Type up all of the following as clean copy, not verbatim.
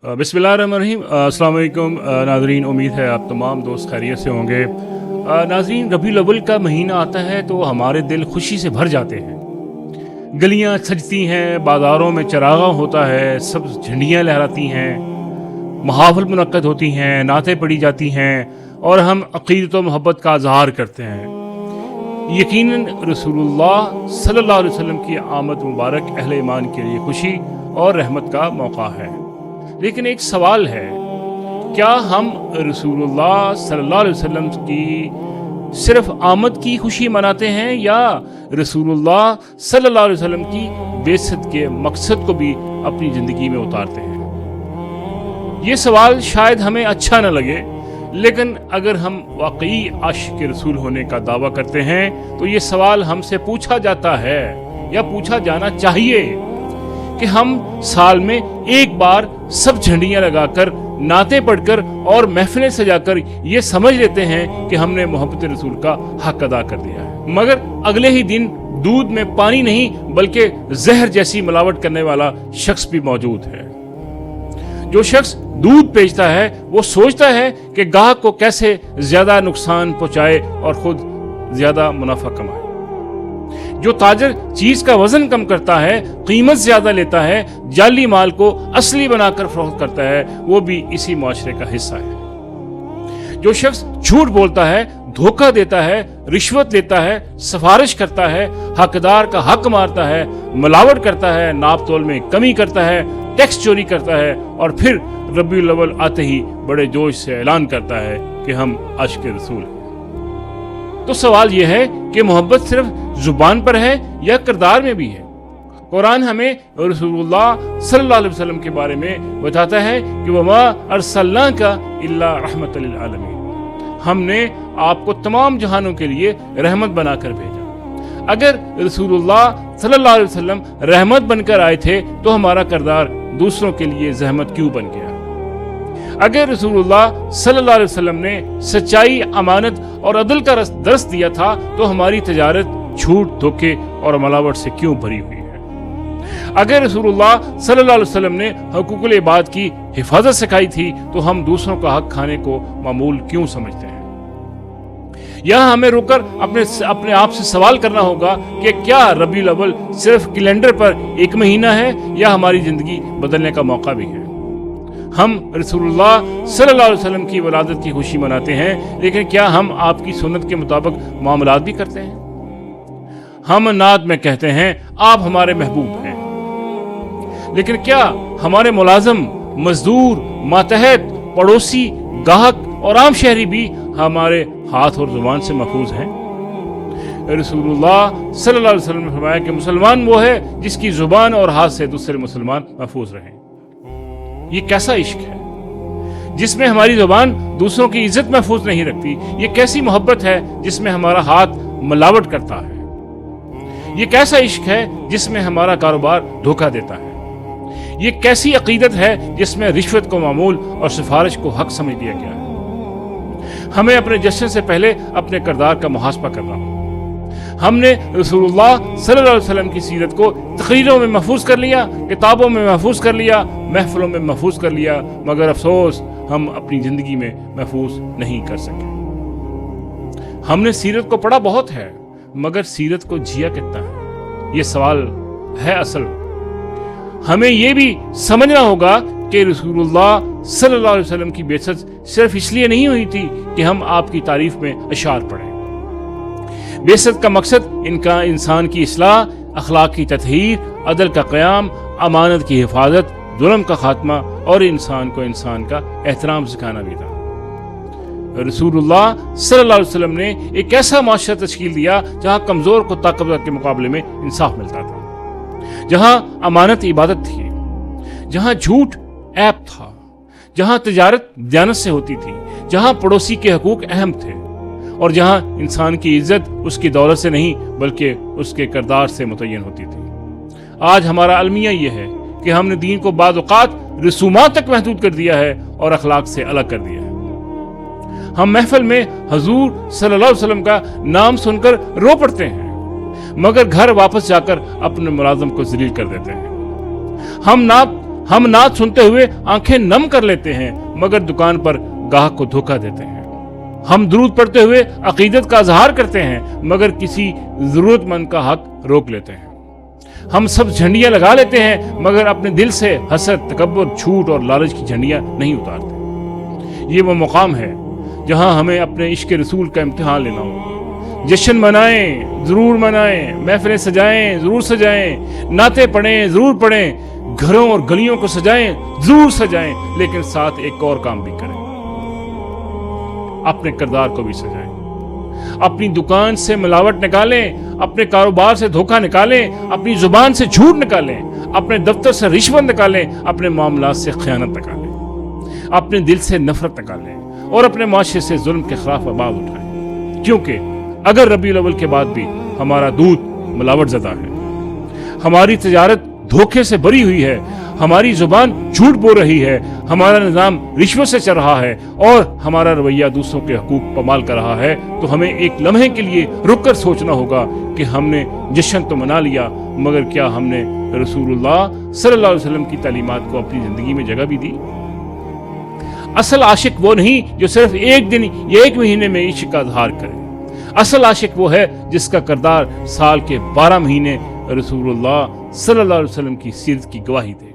बिस्मिल्लाहिर्रहमानिर्रहीम। अस्सलाम वालेकुम नाज़रीन, उम्मीद है आप तमाम दोस्त खैरियत से होंगे। नाज़रीन, रबीउल अव्वल का महीना आता है तो हमारे दिल खुशी से भर जाते हैं। गलियां सजती हैं, बाज़ारों में चरागां होता है, सब झंडियाँ लहराती हैं, महाफ़िल मुनक्कद होती हैं, नातें पढ़ी जाती हैं और हम अक़ीदत व मोहब्बत का इज़हार करते हैं। यकीनन रसूलुल्लाह सल्लल्लाहु अलैहि वसल्लम की आमद मुबारक अहले ईमान के लिए खुशी और रहमत का मौका है। लेकिन एक सवाल है, क्या हम रसूलुल्लाह सल्लल्लाहु अलैहि वसल्लम की सिर्फ आमद की खुशी मनाते हैं या रसूलुल्लाह सल्लल्लाहु अलैहि वसल्लम की बेइज्जत के मकसद को भी अपनी ज़िंदगी में उतारते हैं? ये सवाल शायद हमें अच्छा न लगे, लेकिन अगर हम वाकई आशिक रसूल होने का दावा करते हैं तो ये सवाल हमसे पूछा जाता है या पूछा जाना चाहिए कि हम साल में एक बार सब झंडियां लगाकर, नाते पढ़कर और महफिलें सजाकर ये समझ लेते हैं कि हमने मोहब्बत रसूल का हक अदा कर दिया है, मगर अगले ही दिन दूध में पानी नहीं बल्कि जहर जैसी मिलावट करने वाला शख्स भी मौजूद है। जो शख्स दूध बेचता है वो सोचता है कि ग्राहक को कैसे ज्यादा नुकसान पहुंचाए और खुद ज्यादा मुनाफा कमाए। जो ताजर चीज का वजन कम करता है, कीमत ज्यादा लेता है, जाली माल को असली बनाकर फरोख्त करता है, वो भी इसी मुआशरे का हिस्सा है। जो शख्स झूठ बोलता है, धोखा देता है, रिश्वत लेता है, सिफारिश करता है, हकदार का हक मारता है, मिलावट करता है, नाप तोल में कमी करता है, टैक्स चोरी करता है और फिर रबीउल अव्वल आते ही बड़े जोश से ऐलान करता है कि हम आशिक रसूल हैं। तो सवाल यह है कि मोहब्बत सिर्फ जुबान पर है या किरदार में भी है? कुरान हमें रसूलुल्लाह सल्लल्लाहु अलैहि वसल्लम के बारे में बताता है कि वमा अरसलनाका इल्ला रहमतल लिल आलमीन, हमने आपको तमाम जहानों के लिए रहमत बनाकर भेजा। अगर रसूलुल्लाह सल्लल्लाहु अलैहि वसल्लम रहमत बनकर आए थे तो हमारा किरदार दूसरों के लिए जहमत क्यों बन गया? अगर रसूलुल्लाह सल्लल्लाहु अलैहि वसल्लम ने सच्चाई, अमानत और अदल का दर्स दिया था तो हमारी तजारत झूठ, धोखे और मिलावट से क्यों भरी हुई है? अगर रसूलुल्लाह सल्लल्लाहु अलैहि वसल्लम ने हकूकुल इबाद की हिफाजत सिखाई थी तो हम दूसरों का हक खाने को मामूल क्यों समझते हैं? यहाँ हमें रुककर अपने आप से सवाल करना होगा कि क्या रबीउल अव्वल सिर्फ कैलेंडर पर एक महीना है या हमारी जिंदगी बदलने का मौका भी है? हम रसूलुल्लाह सल्लल्लाहु अलैहि वसल्लम की वलादत की खुशी मनाते हैं, लेकिन क्या हम आपकी सुन्नत के मुताबिक मामलात भी करते हैं? हम नात में कहते हैं आप हमारे महबूब हैं, लेकिन क्या हमारे मुलाजम, मजदूर, मातहत, पड़ोसी, गाहक और आम शहरी भी हमारे हाथ और जुबान से महफूज हैं? रसूलुल्लाह सल्लल्लाहु अलैहि वसल्लम ने फरमाया कि मुसलमान वो है जिसकी जुबान और हाथ से दूसरे मुसलमान महफूज रहें। ये कैसा इश्क है जिसमें हमारी जुबान दूसरों की इज्जत महफूज नहीं रखती? ये कैसी मोहब्बत है जिसमें हमारा हाथ मिलावट करता है? ये कैसा इश्क है जिसमें हमारा कारोबार धोखा देता है? ये कैसी अकीदत है जिसमें रिश्वत को मामूल और सिफारिश को हक समझ लिया गया है? हमें अपने जश्न से पहले अपने किरदार का मुहासबा करना होगा। हमने रसूलुल्लाह सल्लल्लाहु अलैहि वसल्लम की सीरत को तकरीरों में महफूज कर लिया, किताबों में महफूज कर लिया, महफिलों में महफूज कर लिया, मगर अफसोस हम अपनी जिंदगी में महफूज नहीं कर सके। हमने सीरत को पढ़ा बहुत है, मगर सीरत को जिया कितना है, ये सवाल है असल। हमें ये भी समझना होगा कि रसूलुल्लाह सल्लल्लाहु अलैहि वसल्लम की बेइज्जत सिर्फ इसलिए नहीं हुई थी कि हम आपकी तारीफ में अशार पढ़ें। बेइज्जत का मकसद इनका इंसान की इस्लाह, अखलाक की ततहीर, अदल का क़याम, अमानत की हिफाजत, जुल्म का खात्मा और इंसान को इंसान का एहतराम सिखाना भी था। रसूलुल्लाह सल्लल्लाहु अलैहि वसल्लम ने एक ऐसा माशरा तश्कील दिया जहाँ कमज़ोर को ताकतवर के मुकाबले में इंसाफ मिलता था, जहाँ अमानत इबादत थी, जहाँ झूठ ऐब था, जहाँ तिजारत दयानत से होती थी, जहाँ पड़ोसी के हकूक अहम थे और जहाँ इंसान की इज्जत उसकी दौलत से नहीं बल्कि उसके किरदार से मुतय्यन होती थी। आज हमारा अलमिया यह है कि हमने दीन को बाद औक़ात रसूमात तक महदूद कर दिया है और अखलाक से अलग कर दिया है। हम महफिल में हजूर सल्लल्लाहु अलैहि वसल्लम का नाम सुनकर रो पड़ते हैं, मगर घर वापस जाकर अपने मुलाजम को जलील कर देते हैं। ہم نعت سنتے ہوئے آنکھیں نم کر لیتے ہیں مگر دکان پر گاہک کو دھوکہ دیتے ہیں۔ ہم درود پڑھتے ہوئے عقیدت کا اظہار کرتے ہیں مگر کسی ضرورت مند کا حق روک لیتے ہیں۔ ہم سب جھنڈیاں لگا لیتے ہیں مگر اپنے دل سے حسد، تکبر، جھوٹ اور لالچ کی جھنڈیاں نہیں اتارتے۔ یہ وہ مقام ہے جہاں ہمیں اپنے عشق رسول کا امتحان لینا ہوگا۔ جشن منائیں، ضرور منائیں، محفلیں سجائیں، ضرور سجائیں، نعتیں پڑھیں، ضرور پڑھیں، گھروں اور گلیوں کو سجائیں، ضرور سجائیں، لیکن ساتھ ایک اور کام بھی کریں، اپنے کردار کو بھی سجائیں۔ اپنی دکان سے ملاوٹ نکالیں، اپنے کاروبار سے دھوکہ نکالیں، اپنی زبان سے جھوٹ نکالیں، اپنے دفتر سے رشوت نکالیں، اپنے معاملات سے خیانت نکالیں، اپنے دل سے نفرت نکالیں اور اپنے معاشرے سے ظلم کے خلاف آواز اٹھائیں۔ کیونکہ اگر ربیع الاول کے بعد بھی ہمارا دودھ ملاوٹ زدہ ہے، ہماری تجارت دھوکے سے بری ہوئی ہے، ہماری زبان جھوٹ بول رہی ہے، ہمارا نظام رشوت سے چل رہا ہے اور ہمارا رویہ دوسروں کے حقوق پامال کر رہا ہے، تو ہمیں ایک لمحے کے لیے رک کر سوچنا ہوگا کہ ہم نے جشن تو منا لیا مگر کیا ہم نے رسول اللہ صلی اللہ علیہ وسلم کی تعلیمات کو اپنی زندگی میں جگہ بھی دی؟ اصل عاشق وہ نہیں جو صرف ایک دن یا ایک مہینے میں عشق کا اظہار کرے، اصل عاشق وہ ہے جس کا کردار سال کے 12 مہینے رسول اللہ صلی اللہ علیہ وسلم کی سیرت کی گواہی دے۔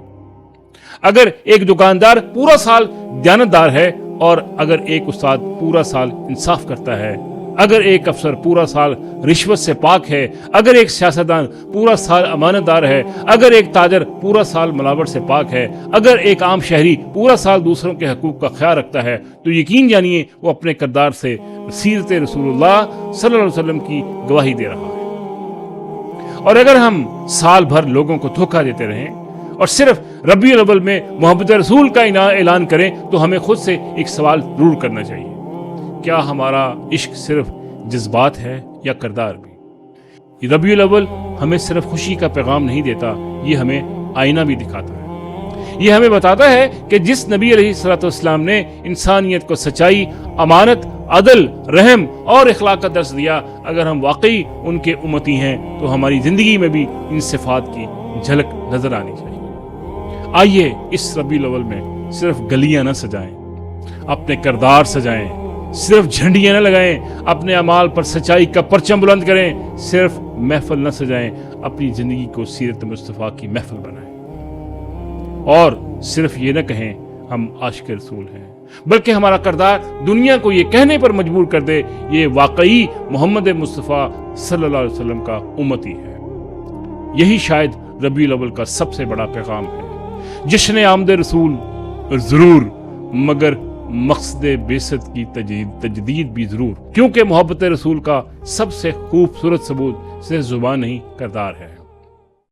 اگر ایک دکاندار پورا سال دیانتدار ہے اور اگر ایک استاد پورا سال انصاف کرتا ہے، اگر ایک افسر پورا سال رشوت سے پاک ہے، اگر ایک سیاستدان پورا سال امانت دار ہے، اگر ایک تاجر پورا سال ملاوٹ سے پاک ہے، اگر ایک عام شہری پورا سال دوسروں کے حقوق کا خیال رکھتا ہے، تو یقین جانیے وہ اپنے کردار سے سیرت رسول اللہ صلی اللہ علیہ وسلم کی گواہی دے رہا ہے۔ اور اگر ہم سال بھر لوگوں کو دھوکہ دیتے رہیں اور صرف ربیع الاول میں محبت رسول کا اعلان کریں تو ہمیں خود سے ایک سوال ضرور کرنا چاہیے، کیا ہمارا عشق صرف جذبات ہے یا کردار بھی؟ ربیع الاول ہمیں صرف خوشی کا پیغام نہیں دیتا، یہ ہمیں آئینہ بھی دکھاتا ہے۔ یہ ہمیں بتاتا ہے کہ جس نبی علیہ الصلوۃ والسلام نے انسانیت کو سچائی، امانت، عدل، رحم اور اخلاق کا درس دیا، اگر ہم واقعی ان کے امتی ہیں تو ہماری زندگی میں بھی ان صفات کی جھلک نظر آنی چاہیے۔ آئیے اس ربیع الاول میں صرف گلیاں نہ سجائیں، اپنے کردار سجائیں، صرف جھنڈیاں نہ لگائیں، اپنے اعمال پر سچائی کا پرچم بلند کریں، صرف محفل نہ سجائیں، اپنی زندگی کو سیرت مصطفیٰ کی محفل بنائیں، اور صرف یہ نہ کہیں ہم عاشق رسول ہیں، بلکہ ہمارا کردار دنیا کو یہ کہنے پر مجبور کر دے یہ واقعی محمد مصطفیٰ صلی اللہ علیہ وسلم کا امتی ہے۔ یہی شاید ربیع الاول کا سب سے بڑا پیغام ہے۔ جشن آمد رسول ضرور مگر مقصد بعثت کی تجدید بھی ضرور، کیونکہ محبت رسول کا سب سے خوبصورت ثبوت صرف زبان نہیں، کردار ہے۔